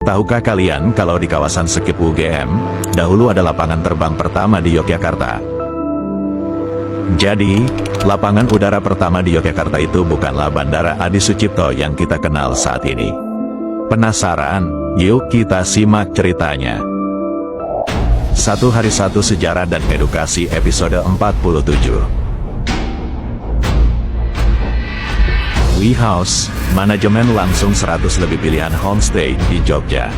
Tahukah kalian kalau di kawasan Skip UGM, dahulu ada lapangan terbang pertama di Yogyakarta? Jadi, lapangan udara pertama di Yogyakarta itu bukanlah Bandara Adi Sucipto yang kita kenal saat ini. Penasaran? Yuk kita simak ceritanya. Satu Hari Satu Sejarah dan Edukasi episode 47. We House, manajemen langsung 100 lebih pilihan homestay di Jogja.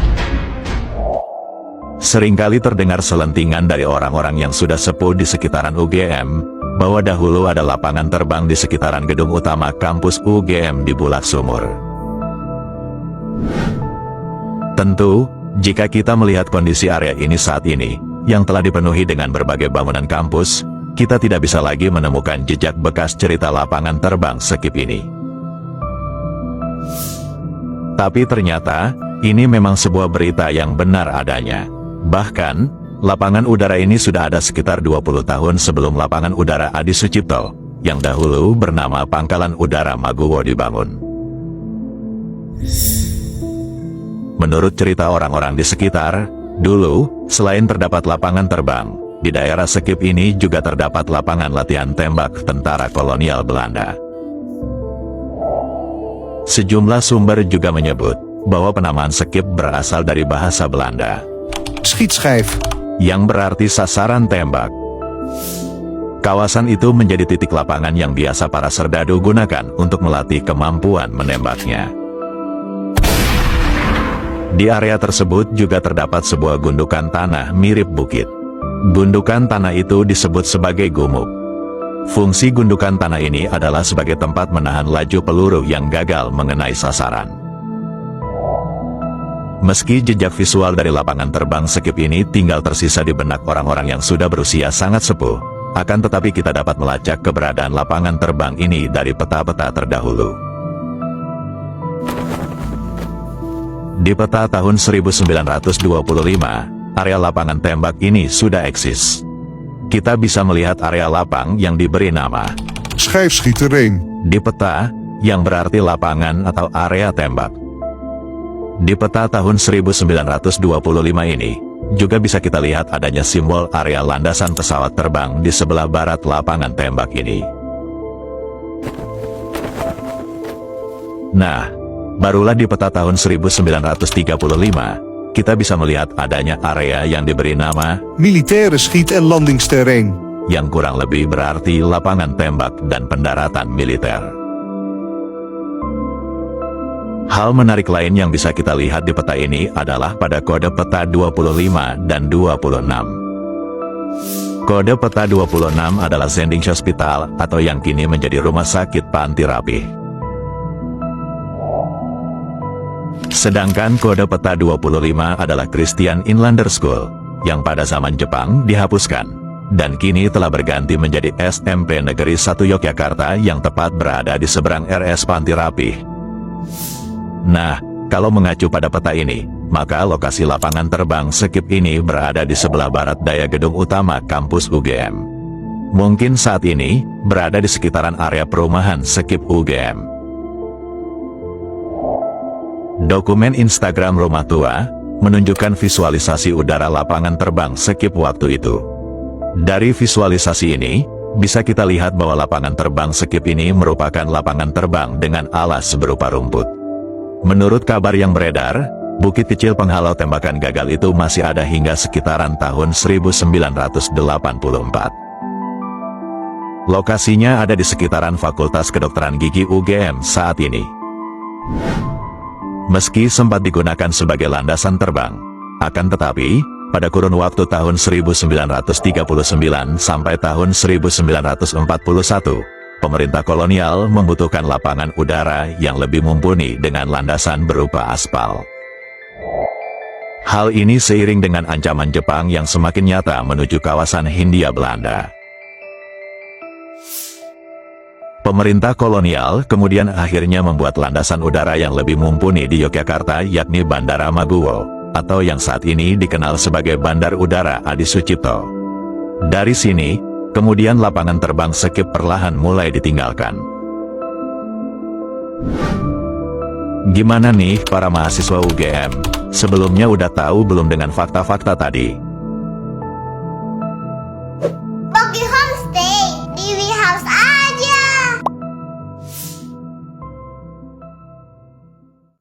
Seringkali terdengar selentingan dari orang-orang yang sudah sepuh di sekitaran UGM, bahwa dahulu ada lapangan terbang di sekitaran gedung utama kampus UGM di Bulak Sumur. Tentu, jika kita melihat kondisi area ini saat ini, yang telah dipenuhi dengan berbagai bangunan kampus, kita tidak bisa lagi menemukan jejak bekas cerita lapangan terbang Skip ini. Tapi ternyata, ini memang sebuah berita yang benar adanya. Bahkan, lapangan udara ini sudah ada sekitar 20 tahun sebelum lapangan udara Adi Sucipto, yang dahulu bernama Pangkalan Udara Maguwo dibangun. Menurut cerita orang-orang di sekitar, dulu, selain terdapat lapangan terbang, di daerah Skip ini juga terdapat lapangan latihan tembak tentara kolonial Belanda. Sejumlah sumber juga menyebut bahwa penamaan Skip berasal dari bahasa Belanda, Schietschijf, yang berarti sasaran tembak. Kawasan itu menjadi titik lapangan yang biasa para serdadu gunakan untuk melatih kemampuan menembaknya. Di area tersebut juga terdapat sebuah gundukan tanah mirip bukit. Gundukan tanah itu disebut sebagai gumuk. Fungsi gundukan tanah ini adalah sebagai tempat menahan laju peluru yang gagal mengenai sasaran. Meski jejak visual dari lapangan terbang Skip ini tinggal tersisa di benak orang-orang yang sudah berusia sangat sepuh, akan tetapi kita dapat melacak keberadaan lapangan terbang ini dari peta-peta terdahulu. Di peta tahun 1925, area lapangan tembak ini sudah eksis. Kita bisa melihat area lapang yang diberi nama schijfschietterrein. di peta, yang berarti lapangan atau area tembak. Di peta tahun 1925 ini, juga bisa kita lihat adanya simbol area landasan pesawat terbang di sebelah barat lapangan tembak ini. Nah, barulah di peta tahun 1935, kita bisa melihat adanya area yang diberi nama Militaire schiet- en landingsterrein. yang kurang lebih berarti lapangan tembak dan pendaratan militer. Hal menarik lain yang bisa kita lihat di peta ini adalah pada kode peta 25 dan 26. Kode peta 26 adalah Zending Hospital atau yang kini menjadi Rumah Sakit Panti Rapih. Sedangkan kode peta 25 adalah Christian Inlander School, yang pada zaman Jepang dihapuskan, dan kini telah berganti menjadi SMP Negeri 1 Yogyakarta yang tepat berada di seberang RS Panti Rapih. Nah, kalau mengacu pada peta ini, maka lokasi lapangan terbang Skip ini berada di sebelah barat daya gedung utama kampus UGM. Mungkin saat ini, berada di sekitaran area perumahan Skip UGM. Dokumen Instagram Rumah Tua menunjukkan visualisasi udara lapangan terbang Skip waktu itu. Dari visualisasi ini, bisa kita lihat bahwa lapangan terbang Skip ini merupakan lapangan terbang dengan alas berupa rumput. Menurut kabar yang beredar, bukit kecil penghalau tembakan gagal itu masih ada hingga sekitaran tahun 1984. Lokasinya ada di sekitaran Fakultas Kedokteran Gigi UGM saat ini. Meski sempat digunakan sebagai landasan terbang, akan tetapi, pada kurun waktu tahun 1939 sampai tahun 1941, pemerintah kolonial membutuhkan lapangan udara yang lebih mumpuni dengan landasan berupa aspal. Hal ini seiring dengan ancaman Jepang yang semakin nyata menuju kawasan Hindia Belanda. Pemerintah kolonial kemudian akhirnya membuat landasan udara yang lebih mumpuni di Yogyakarta, yakni Bandara Maguwo, atau yang saat ini dikenal sebagai Bandar Udara Adi Sucipto. Dari sini, kemudian lapangan terbang Skip perlahan mulai ditinggalkan. Gimana nih para mahasiswa UGM? Sebelumnya udah tahu belum dengan fakta-fakta tadi?